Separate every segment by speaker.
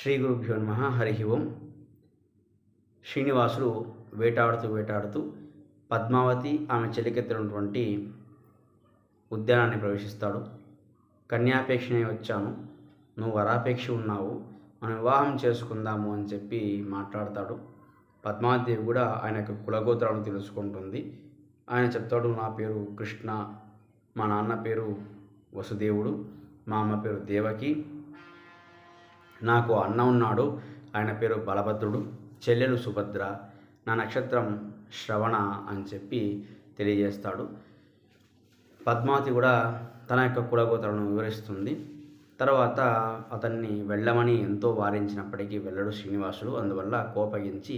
Speaker 1: శ్రీ గురుభ్యో నమః. హరి ఓం. శ్రీనివాసుడు వేటాడుతూ పద్మావతి ఆమె చెలికెత్తినటువంటి ఉద్యానాన్ని ప్రవేశిస్తాడు. కన్యాపేక్షనే వచ్చాను, నువ్వు వరాపేక్ష ఉన్నావు, మనం వివాహం చేసుకుందాము అని చెప్పి మాట్లాడతాడు. పద్మావతి కూడా ఆయన యొక్క కులగోత్రాలను తెలుసుకుంటుంది. ఆయన చెప్తాడు, నా పేరు కృష్ణ, మా నాన్న పేరు వసుదేవుడు, మా అమ్మ పేరు దేవకి, నాకు అన్న ఉన్నాడు, ఆయన పేరు బలభద్రుడు, చెల్లెలు సుభద్ర, నా నక్షత్రం శ్రవణ అని చెప్పి తెలియజేస్తాడు. పద్మావతి కూడా తన యొక్క కులగోత్రాలను వివరిస్తుంది. తర్వాత అతన్ని వెళ్ళమని ఎంతో వారించినప్పటికీ వెళ్ళడు శ్రీనివాసుడు. అందువల్ల కోపగించి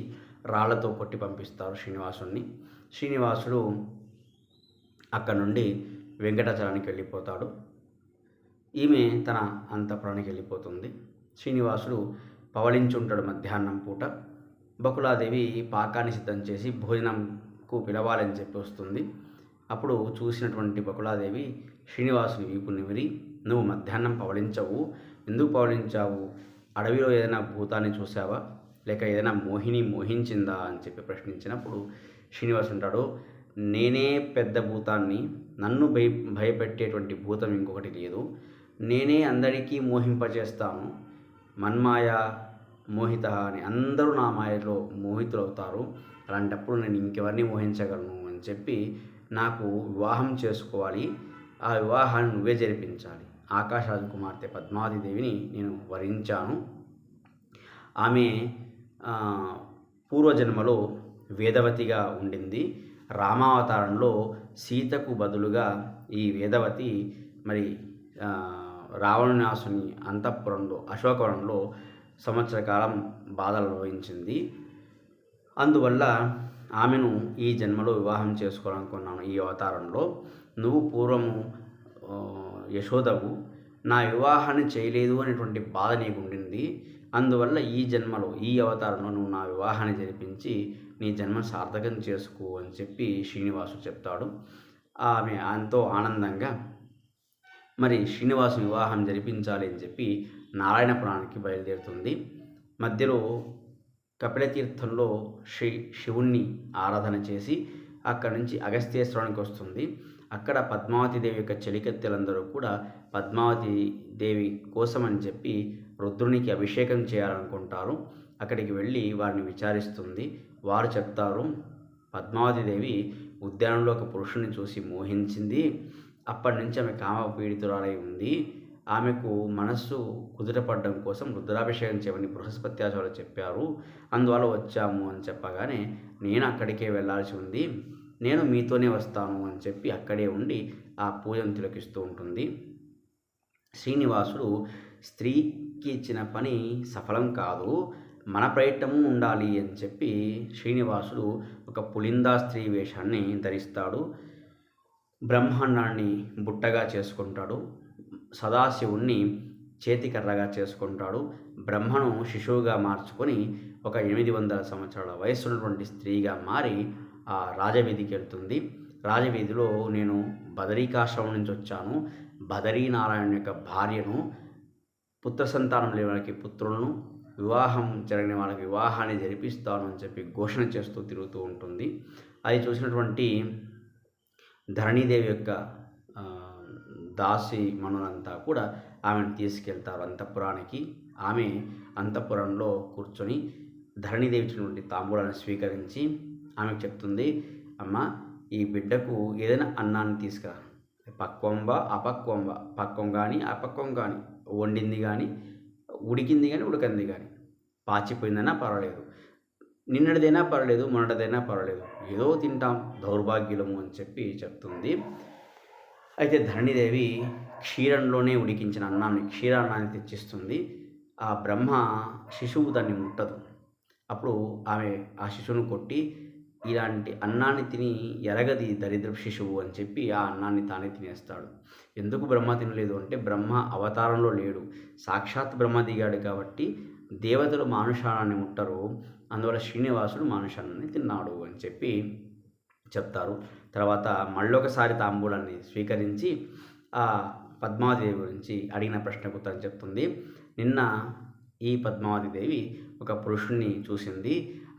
Speaker 1: రాళ్లతో కొట్టి పంపిస్తారు శ్రీనివాసుడిని. శ్రీనివాసుడు అక్కడ నుండి వెంకటాచలానికి వెళ్ళిపోతాడు. ఈమె తన అంతఃపురానికి వెళ్ళిపోతుంది. శ్రీనివాసుడు పవళించుంటాడు. మధ్యాహ్నం పూట బకులాదేవి పాకాన్ని సిద్ధం చేసి భోజనంకు పిలవాలని చెప్పి వస్తుంది. అప్పుడు చూసినటువంటి బకులాదేవి శ్రీనివాసుని వీపు నిమిరి, నువ్వు మధ్యాహ్నం పవళించవు, ఎందుకు పవళించావు? అడవిలో ఏదైనా భూతాన్ని చూసావా, లేక ఏదైనా మోహిని మోహించిందా అని చెప్పి ప్రశ్నించినప్పుడు శ్రీనివాసు అంటాడు, నేనే పెద్ద భూతాన్ని, నన్ను భయపెట్టేటువంటి భూతం ఇంకొకటి లేదు, నేనే అందరికీ మోహింపజేస్తాను, మన్మాయ మోహిత అని అందరూ నా మాయలో మోహితులవుతారు, అలాంటప్పుడు నేను ఇంకెవరిని మోహించగలను అని చెప్పి నాకు వివాహం చేసుకోవాలి, ఆ వివాహాన్ని నువ్వే జరిపించాలి. ఆకాశరాజు కుమార్తె పద్మావతిదేవిని నేను వరించాను. ఆమె పూర్వజన్మలో వేదవతిగా ఉండింది. రామావతారంలో సీతకు బదులుగా ఈ వేదవతి మరి రావణాసుని అంతఃపురంలో అశోకవనంలో సంవత్సర కాలం బాధలు అనుభవించింది. అందువల్ల ఆమెను ఈ జన్మలో వివాహం చేసుకోవాలనుకున్నాను. ఈ అవతారంలో నువ్వు పూర్వము యశోదవు, నా వివాహాన్ని చేయలేదు అనేటువంటి బాధ నీకు ఉండింది. అందువల్ల ఈ జన్మలో ఈ అవతారంలో నువ్వు నా వివాహాన్ని జరిపించి నీ జన్మ సార్థకం చేసుకో అని చెప్పి శ్రీనివాసుడు చెప్తాడు. ఆమె ఎంతో ఆనందంగా మరి శ్రీనివాసుని వివాహం జరిపించాలి అని చెప్పి నారాయణపురానికి బయలుదేరుతుంది. మధ్యలో కపిలతీర్థంలో శివుణ్ణి ఆరాధన చేసి అక్కడి నుంచి అగస్త్యేశ్వరానికి వస్తుంది. అక్కడ పద్మావతిదేవి యొక్క చెలికత్తెలందరూ కూడా పద్మావతి దేవి కోసం అని చెప్పి రుద్రునికి అభిషేకం చేయాలనుకుంటారు. అక్కడికి వెళ్ళి వారిని విచారిస్తుంది. వారు చెప్తారు, పద్మావతిదేవి ఉద్యానంలో ఒక పురుషుని చూసి మోహించింది, అప్పటి నుంచి ఆమె కామపీడితురాలై ఉంది, ఆమెకు మనస్సు కుదుటపడడం కోసం రుద్రాభిషేకం చేయమని బృహస్పతి ఆచార్యులు చెప్పారు, అందువల్ల వచ్చాము అని చెప్పగానే నేను అక్కడికే వెళ్ళాల్సి ఉంది, నేను మీతోనే వస్తాను అని చెప్పి అక్కడే ఉండి ఆ పూజను తిలకిస్తూ ఉంటుంది. శ్రీనివాసుడు స్త్రీకి ఇచ్చిన పని సఫలం కాదు, మన ప్రయత్నము ఉండాలి అని చెప్పి శ్రీనివాసుడు ఒక పులిందా స్త్రీ వేషాన్ని ధరిస్తాడు. బ్రహ్మాండాన్ని బుట్టగా చేసుకుంటాడు, సదాశివుణ్ణి చేతికర్రగా చేసుకుంటాడు, బ్రహ్మను శిశువుగా మార్చుకొని ఒక 800 సంవత్సరాల వయస్సు ఉన్నటువంటి స్త్రీగా మారి ఆ రాజవీధికి వెళ్తుంది. రాజవీధిలో నేను బదరీకాశ్రమం నుంచి వచ్చాను, బదరీనారాయణ యొక్క భార్యను, పుత్ర సంతానం లేని వాళ్ళకి పుత్రులను, వివాహం జరగని వాళ్ళకి వివాహాన్ని జరిపిస్తాను అని చెప్పి ఘోషణ చేస్తూ తిరుగుతూ ఉంటుంది. అది చూసినటువంటి ధరణీదేవి యొక్క దాసి మనులంతా కూడా ఆమెను తీసుకెళ్తారు అంతఃపురానికి. ఆమె అంతఃపురంలో కూర్చొని ధరణీదేవి ఇచ్చినటువంటి తాంబూలాన్ని స్వీకరించి ఆమెకు చెప్తుంది, అమ్మ, ఈ బిడ్డకు ఏదైనా అన్నాన్ని తీసుకురా, పక్వంబా అపక్వంబా, పక్వం కానీ అపక్వం కానీ, వండింది కానీ ఉడికింది కానీ ఉడకంది కానీ, పాచిపోయిందైనా పర్వాలేదు, నిన్నటిదైనా పర్వాలేదు, మొన్నటిదైనా పర్వాలేదు, ఏదో తింటాం, దౌర్భాగ్యులము అని చెప్పి చెప్తుంది. అయితే ధరణిదేవి క్షీరంలోనే ఉడికించిన అన్నాన్ని, క్షీరాన్నాన్ని తెచ్చిస్తుంది. ఆ బ్రహ్మ శిశువు దాన్ని ముట్టదు. అప్పుడు ఆమె ఆ శిశువును కొట్టి, ఇలాంటి అన్నాన్ని తిని ఎరగది దరిద్ర శిశువు అని చెప్పి ఆ అన్నాన్ని తానే తినేస్తాడు. ఎందుకు బ్రహ్మ తినలేదు అంటే, బ్రహ్మ అవతారంలో లేడు, సాక్షాత్ బ్రహ్మ దిగాడు కాబట్టి దేవతలు మానుషానాన్ని ముట్టరు, అందువల్ల శ్రీనివాసుడు మానుషానాన్ని తిన్నాడు అని చెప్పి చెప్తారు. తర్వాత మళ్ళొకసారి తాంబూలాన్ని స్వీకరించి ఆ పద్మావతిదేవి గురించి అడిగిన ప్రశ్నకు తను చెప్తుంది, నిన్న ఈ పద్మావతి దేవి ఒక పురుషుణ్ణి చూసింది.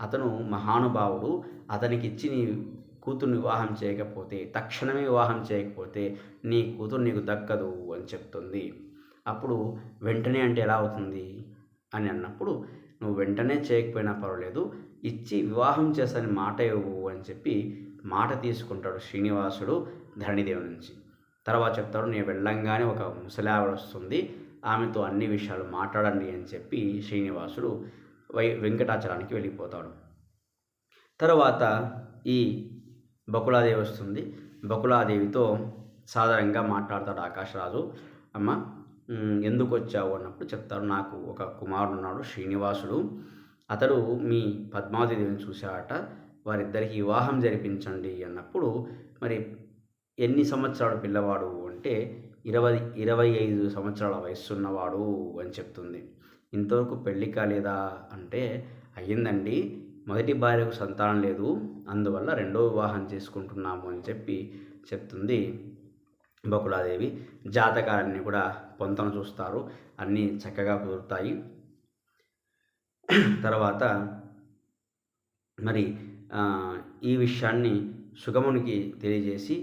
Speaker 1: అతను మహానుభావుడు. అతనికిచ్చి నీ కూతుర్ని వివాహం చేయకపోతే, తక్షణమే వివాహం చేయకపోతే నీ కూతురు నీకు దక్కదు అని చెప్తుంది. అప్పుడు వెంటనే అంటే ఎలా అవుతుంది అని అన్నప్పుడు, నువ్వు వెంటనే చేయకపోయినా పర్వాలేదు, ఇచ్చి వివాహం చేస్తానని మాట ఇవ్వు అని చెప్పి మాట తీసుకుంటాడు శ్రీనివాసుడు ధరణిదేవి నుంచి. తర్వాత చెప్తాడు, నేను వెళ్ళంగానే ఒక ముసలావిడ వస్తుంది, ఆమెతో అన్ని విషయాలు మాట్లాడండి అని చెప్పి శ్రీనివాసుడు వెంకటాచలానికి వెళ్ళిపోతాడు. తర్వాత ఈ బకుళాదేవి వస్తుంది. బకుళాదేవితో సాధారణంగా మాట్లాడతాడు ఆకాశరాజు. అమ్మ, ఎందుకు వచ్చావు అన్నప్పుడు చెప్తాడు, నాకు ఒక కుమారుడు ఉన్నాడు శ్రీనివాసుడు, అతడు మీ పద్మావతి దేవిని చూశాడట, వారిద్దరికి వివాహం జరిపించండి అన్నప్పుడు, మరి ఎన్ని సంవత్సరాల పిల్లవాడు అంటే 25 సంవత్సరాల వయస్సున్నవాడు అని చెప్తుంది. ఇంతవరకు పెళ్ళి కాలేదా అంటే, అయ్యిందండి, మొదటి భార్యకు సంతానం లేదు, అందువల్ల రెండో వివాహం చేసుకుంటున్నాము అని చెప్పి చెప్తుంది బకుళాదేవి. జాతకాలన్నీ కూడా పొంతన చూస్తారు, అన్నీ చక్కగా కుదురుతాయి. తర్వాత మరి ఈ విషయాన్ని శుకమునికి తెలియజేసి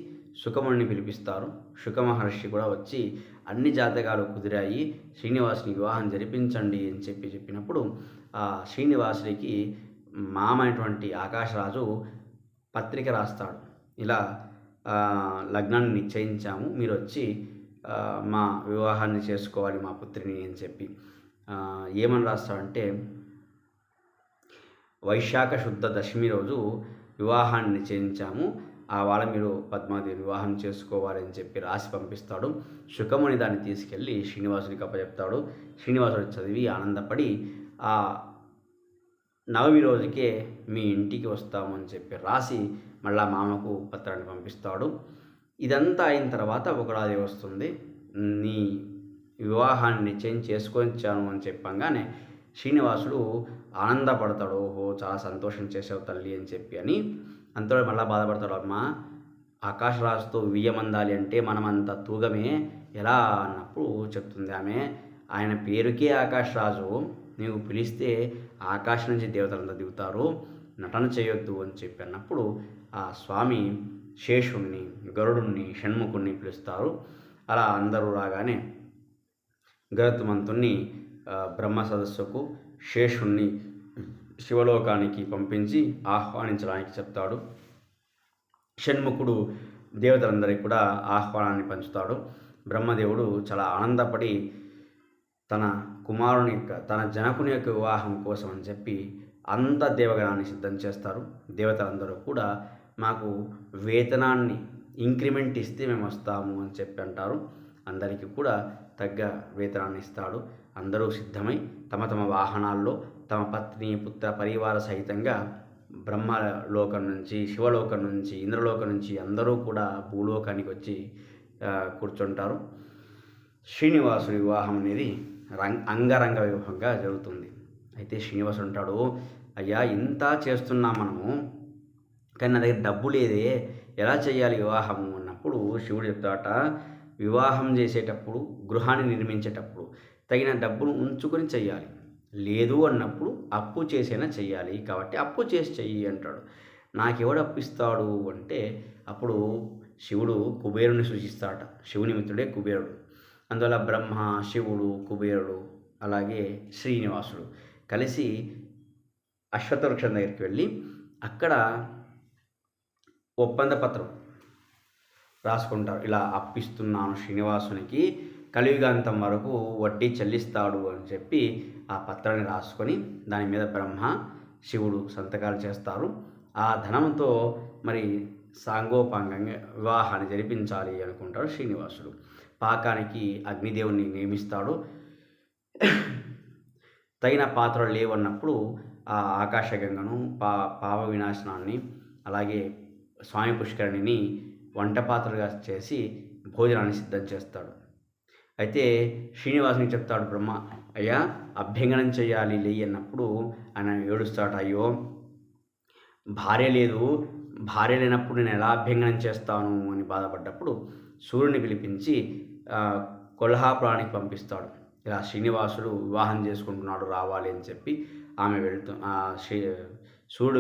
Speaker 1: శుకముని పిలిపిస్తారు. శుకమహర్షి కూడా వచ్చి అన్ని జాతకాలు కుదిరాయి, శ్రీనివాసుని వివాహం జరిపించండి అని చెప్పినప్పుడు ఆ శ్రీనివాసుడికి మామ అయినటువంటి ఆకాశరాజు పత్రిక రాస్తాడు. ఇలా లగ్నాన్ని నిశ్చయించాము, మీరు వచ్చి మా వివాహాన్ని చేసుకోవాలి మా పుత్రిని అని చెప్పి. ఏమని రాస్తాడంటే, వైశాఖ శుద్ధ దశమి రోజు వివాహాన్ని నిశ్చయించాము, ఆ వాళ్ళ మీరు పద్మావతిని వివాహం చేసుకోవాలని చెప్పి రాసి పంపిస్తాడు. శుకముని దాన్ని తీసుకెళ్ళి శ్రీనివాసుడికి అప్పచెప్తాడు. శ్రీనివాసుడు చదివి ఆనందపడి ఆ నవమి రోజుకే మీ ఇంటికి వస్తాము అని చెప్పి రాసి మళ్ళా మామకు పత్రాన్ని పంపిస్తాడు. ఇదంతా అయిన తర్వాత బకుళాదేవి వస్తుంది. నీ వివాహాన్ని నిశ్చయం చేసుకొచ్చాను అని చెప్పంగానే శ్రీనివాసుడు ఆనందపడతాడు. ఓహో, చాలా సంతోషం చేసావు తల్లి అని చెప్పి అని. అంతా మళ్ళీ బాధపడతాడు. అమ్మ, ఆకాశరాజుతో వియ్యమందాలి అంటే మనమంతా తూగమే ఎలా అన్నప్పుడు చెప్తుంది ఆమె, ఆయన పేరుకే ఆకాశరాజు, నీవు పిలిస్తే ఆకాశం నుంచి దేవతలంతా దిగుతారు, నటన చేయొద్దు అని చెప్పి అన్నప్పుడు ఆ స్వామి శేషుణ్ణి, గరుడుణ్ణి, షణ్ముఖుణ్ణి పిలుస్తారు. అలా అందరూ రాగానే గరుత్మంతుణ్ణి బ్రహ్మ సదస్సుకు, శేషుణ్ణి శివలోకానికి పంపించి ఆహ్వానించడానికి చెప్తాడు. షణ్ముఖుడు దేవతలందరికీ కూడా ఆహ్వానాన్ని పంచుతాడు. బ్రహ్మదేవుడు చాలా ఆనందపడి తన కుమారుని యొక్క, తన జనకుని యొక్క వివాహం కోసం అని చెప్పి అంత దేవగణాన్ని సిద్ధం చేస్తారు. దేవతలందరూ కూడా మాకు వేతనాన్ని ఇంక్రిమెంట్ ఇస్తే మేము వస్తాము అని చెప్పి అంటారు. అందరికీ కూడా తగ్గ వేతనాన్ని ఇస్తాడు. అందరూ సిద్ధమై తమ తమ వాహనాల్లో తమ పత్ని, పుత్ర, పరివార సహితంగా బ్రహ్మలోకం నుంచి, శివలోకం నుంచి, ఇంద్రలోకం నుంచి అందరూ కూడా భూలోకానికి వచ్చి కూర్చుంటారు. శ్రీనివాసుడి వివాహం అనేది అంగరంగ వైభవంగా జరుగుతుంది. అయితే శ్రీనివాసుడు అంటాడు, అయ్యా, ఇంత చేస్తున్నాం మనము, కానీ నా దగ్గర డబ్బు లేదే, ఎలా చేయాలి వివాహము అన్నప్పుడు శివుడు చెప్తాట, వివాహం చేసేటప్పుడు, గృహాన్ని నిర్మించేటప్పుడు తగిన డబ్బును ఉంచుకొని చెయ్యాలి, లేదు అన్నప్పుడు అప్పు చేసైనా చెయ్యాలి, కాబట్టి అప్పు చేసి చెయ్యి అంటాడు. నాకెవడు అప్పిస్తాడు అంటే అప్పుడు శివుడు కుబేరుని సూచిస్తాడట. శివుని మిత్రుడే కుబేరుడు. అందువల్ల బ్రహ్మ, శివుడు, కుబేరుడు అలాగే శ్రీనివాసుడు కలిసి అశ్వత్థ వృక్షం దగ్గరికి వెళ్ళి అక్కడ ఒప్పంద పత్రం రాసుకుంటారు. ఇలా అప్పిస్తున్నాను శ్రీనివాసునికి, కలియుగాంతం వరకు వడ్డీ చెల్లిస్తాడు అని చెప్పి ఆ పత్రాన్ని రాసుకొని దాని మీద బ్రహ్మ, శివుడు సంతకాలు చేస్తారు. ఆ ధనంతో మరి సాంగోపాంగంగా వివాహాన్ని జరిపించాలి అనుకుంటాడు శ్రీనివాసుడు. పాకానికి అగ్నిదేవుని నియమిస్తాడు. తగిన పాత్రలు లేవన్నప్పుడు ఆ ఆకాశగంగను, పాప వినాశనాన్ని, అలాగే స్వామి పుష్కరిణిని వంట పాత్రలుగా చేసి భోజనాన్ని సిద్ధం చేస్తాడు. అయితే శ్రీనివాసునికి చెప్తాడు బ్రహ్మ, అయ్యా, అభ్యంగనం చేయాలి లేయి అన్నప్పుడు ఆయన ఏడుస్తాడు. అయ్యో, భార్య లేదు, భార్య లేనప్పుడు నేను ఎలా అభ్యంగనం చేస్తాను అని బాధపడ్డప్పుడు సూర్యుని పిలిపించి కొల్హాపురానికి పంపిస్తాడు. ఇలా శ్రీనివాసుడు వివాహం చేసుకుంటున్నాడు రావాలి అని చెప్పి ఆమె శివుడు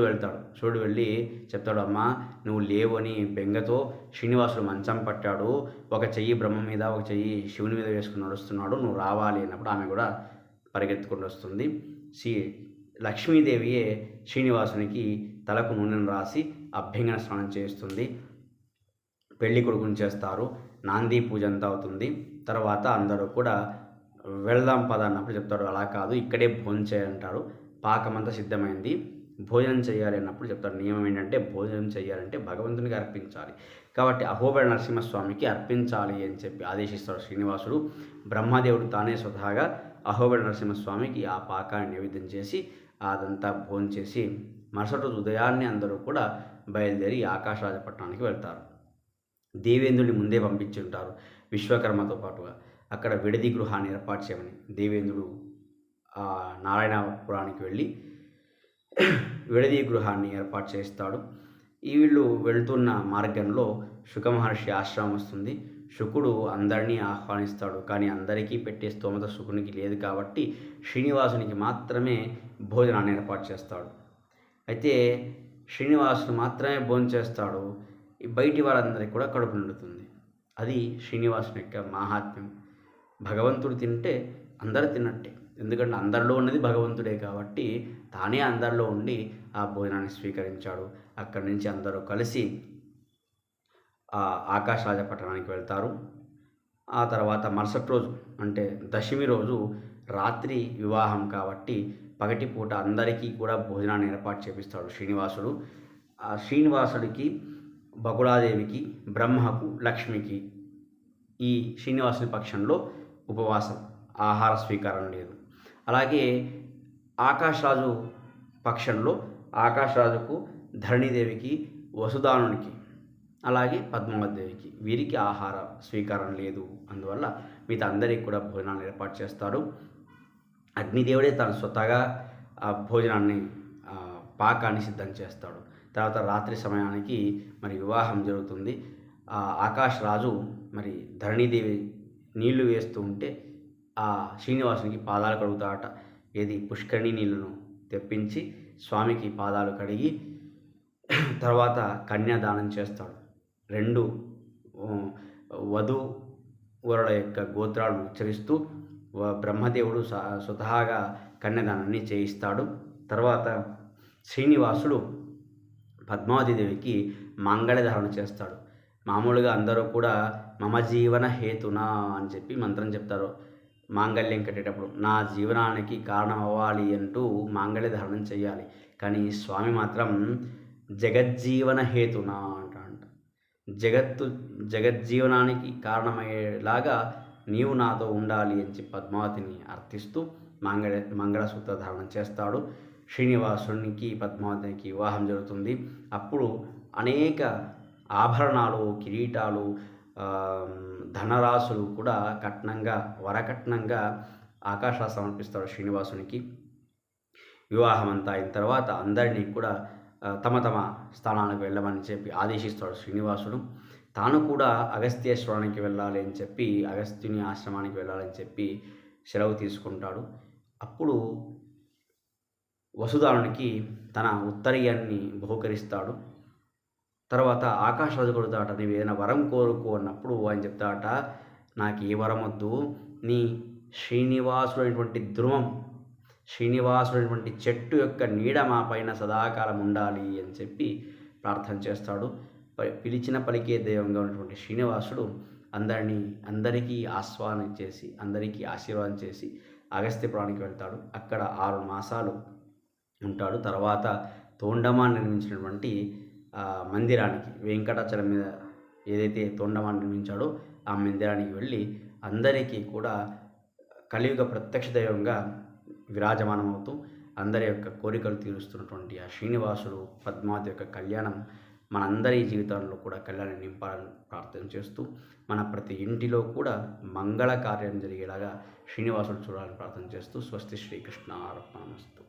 Speaker 1: వెళ్ళి చెప్తాడు, అమ్మా నువ్వు లేవు అని బెంగతో శ్రీనివాసుడు మంచం పట్టాడు, ఒక చెయ్యి బ్రహ్మ మీద ఒక చెయ్యి శివుని మీద వేసుకుని నడుస్తున్నాడు, నువ్వు రావాలి అన్నప్పుడు ఆమె కూడా పరిగెత్తుకుంటూ వస్తుంది. లక్ష్మీదేవియే శ్రీనివాసునికి తలకు నూనెను రాసి అభ్యంగన స్నానం చేస్తుంది. పెళ్లి కొడుకుని చేస్తారు. నాంది పూజ అంతా అవుతుంది. తర్వాత అందరూ కూడా వెళ్దాం పద అన్నప్పుడు చెప్తాడు, అలా కాదు ఇక్కడే భోజనం చేయాలంటారు. పాకమంతా సిద్ధమైంది, భోజనం చేయాలి అన్నప్పుడు చెప్తాడు. నియమం ఏంటంటే భోజనం చేయాలంటే భగవంతునికి అర్పించాలి, కాబట్టి అహోబిల నరసింహస్వామికి అర్పించాలి అని చెప్పి ఆదేశిస్తాడు శ్రీనివాసుడు. బ్రహ్మదేవుడు తానే స్వతహాగా అహోబిల నరసింహస్వామికి ఆ పాకాన్ని నైవేద్యం చేసి అదంతా భోజనం చేసి మరుసటి రోజు ఉదయాన్నే అందరూ కూడా బయలుదేరి ఆకాశరాజపట్నానికి వెళ్తారు. దేవేంద్రుని ముందే పంపించి ఉంటారు విశ్వకర్మతో పాటుగా. అక్కడ విడది గృహాన్ని ఏర్పాటు చేయమని దేవేంద్రుడు నారాయణపురానికి వెళ్ళి విడది గృహాన్ని ఏర్పాటు చేస్తాడు. వీళ్ళు వెళ్తున్న మార్గంలో శుకమహర్షి ఆశ్రమం వస్తుంది. శుకుడు అందరినీ ఆహ్వానిస్తాడు, కానీ అందరికీ పెట్టే స్తోమత శుకునికి లేదు కాబట్టి శ్రీనివాసునికి మాత్రమే భోజనాన్ని ఏర్పాటు చేస్తాడు. అయితే శ్రీనివాసుడు మాత్రమే భోజనం చేస్తాడు, బయటి వాళ్ళందరికీ కూడా కడుపు నిండుతుంది. అది శ్రీనివాసుని యొక్క మాహాత్మ్యం. భగవంతుడు తింటే అందరూ తిన్నట్టే, ఎందుకంటే అందరిలో ఉన్నది భగవంతుడే కాబట్టి తానే అందరిలో ఉండి ఆ భోజనాన్ని స్వీకరించాడు. అక్కడి నుంచి అందరూ కలిసి ఆకాశరాజపట్టణానికి వెళ్తారు. ఆ తర్వాత మరుసటి రోజు అంటే దశమి రోజు రాత్రి వివాహం కాబట్టి పగటిపూట అందరికీ కూడా భోజనాన్ని ఏర్పాటు చేపిస్తాడు శ్రీనివాసుడు. ఆ శ్రీనివాసుడికి, బకుళాదేవికి, బ్రహ్మకు, లక్ష్మికి ఈ శ్రీనివాసుని పక్షంలో ఉపవాసం, ఆహార స్వీకారం లేదు. అలాగే ఆకాశరాజు పక్షంలో ఆకాశరాజుకు, ధరణీదేవికి, వసుదానునికి, అలాగే పద్మావతిదేవికి వీరికి ఆహార స్వీకారం లేదు. అందువల్ల మిగతా అందరికీ కూడా భోజనాన్ని ఏర్పాటు చేస్తాడు. అగ్నిదేవుడే తన స్వతహాగా ఆ భోజనాన్ని పాకాన్ని సిద్ధం చేస్తాడు. తర్వాత రాత్రి సమయానికి మరి వివాహం జరుగుతుంది. ఆకాశరాజు మరి ధరణీదేవి నీళ్లు వేస్తూ ఉంటే ఆ శ్రీనివాసునికి పాదాలు కడుగుతాడట. ఏది పుష్కరిణి నీళ్లను తెప్పించి స్వామికి పాదాలు కడిగి తర్వాత కన్యాదానం చేస్తాడు. 2 వధూవరుల యొక్క గోత్రాలను ఉచ్చరిస్తూ బ్రహ్మదేవుడు స్వతహాగా కన్యాదానాన్ని చేయిస్తాడు. తర్వాత శ్రీనివాసుడు పద్మావతిదేవికి మంగళధారణ చేస్తాడు. మామూలుగా అందరూ కూడా మమ జీవన హేతునా అని చెప్పి మంత్రం చెప్తారు. మాంగళ్యం కట్టేటప్పుడు నా జీవనానికి కారణం అవ్వాలి అంటూ మాంగళ్య ధారణం చేయాలి. కానీ స్వామి మాత్రం జగజ్జీవన హేతునా అంట. జగజ్జీవనానికి కారణమయ్యేలాగా నీవు నాతో ఉండాలి అని చెప్పి పద్మావతిని అర్థిస్తూ మంగళసూత్ర ధారణ చేస్తాడు. శ్రీనివాసునికి, పద్మావతికి వివాహం జరుగుతుంది. అప్పుడు అనేక ఆభరణాలు, కిరీటాలు, ధనరాశులు కూడా వరకట్నంగా ఆకాశరాజు సమర్పిస్తాడు శ్రీనివాసునికి. వివాహం అంతా అయిన తర్వాత అందరినీ కూడా తమ తమ స్థానాలకు వెళ్ళమని చెప్పి ఆదేశిస్తాడు శ్రీనివాసుడు. తాను కూడా అగస్త్యేశ్వరానికి వెళ్ళాలి అని చెప్పి, అగస్త్యుని ఆశ్రమానికి వెళ్ళాలని చెప్పి సెలవు తీసుకుంటాడు. అప్పుడు వసుదానునికి తన ఉత్తరీయాన్ని బహుకరిస్తాడు. తర్వాత ఆకాశరాజు కొడుతాట, నీవు ఏదైనా వరం కోరుకో అన్నప్పుడు ఆయన చెప్తాట, నాకు ఏ వరం వద్దు, నీ శ్రీనివాసుడైనటువంటి ధ్రువం, శ్రీనివాసుడైనటువంటి చెట్టు యొక్క నీడ మా పైన సదాకాలం ఉండాలి అని చెప్పి ప్రార్థన చేస్తాడు. పిలిచిన పలికే దైవంగా ఉన్నటువంటి శ్రీనివాసుడు అందరికీ ఆస్వాదన చేసి, అందరికీ ఆశీర్వాదం చేసి అగస్త్యపురానికి వెళ్తాడు. అక్కడ 6 మాసాలు ఉంటాడు. తర్వాత తోండమాన్ నిర్మించినటువంటి మందిరానికి, వెంకటాచలం మీద ఏదైతే తోండమాన్ నిర్మించాడో ఆ మందిరానికి వెళ్ళి అందరికీ కూడా కలియుగ ప్రత్యక్ష దైవంగా విరాజమానమవుతూ అందరి యొక్క కోరికలు తీరుస్తున్నటువంటి ఆ శ్రీనివాసుడు, పద్మావతి యొక్క కళ్యాణం మనందరి జీవితాల్లో కూడా కళ్యాణం నింపాలని ప్రార్థన చేస్తూ, మన ప్రతి ఇంటిలో కూడా మంగళ కార్యం జరిగేలాగా శ్రీనివాసుడు చూడాలని ప్రార్థన చేస్తూ, స్వస్తి శ్రీకృష్ణ అర్పణమస్తు.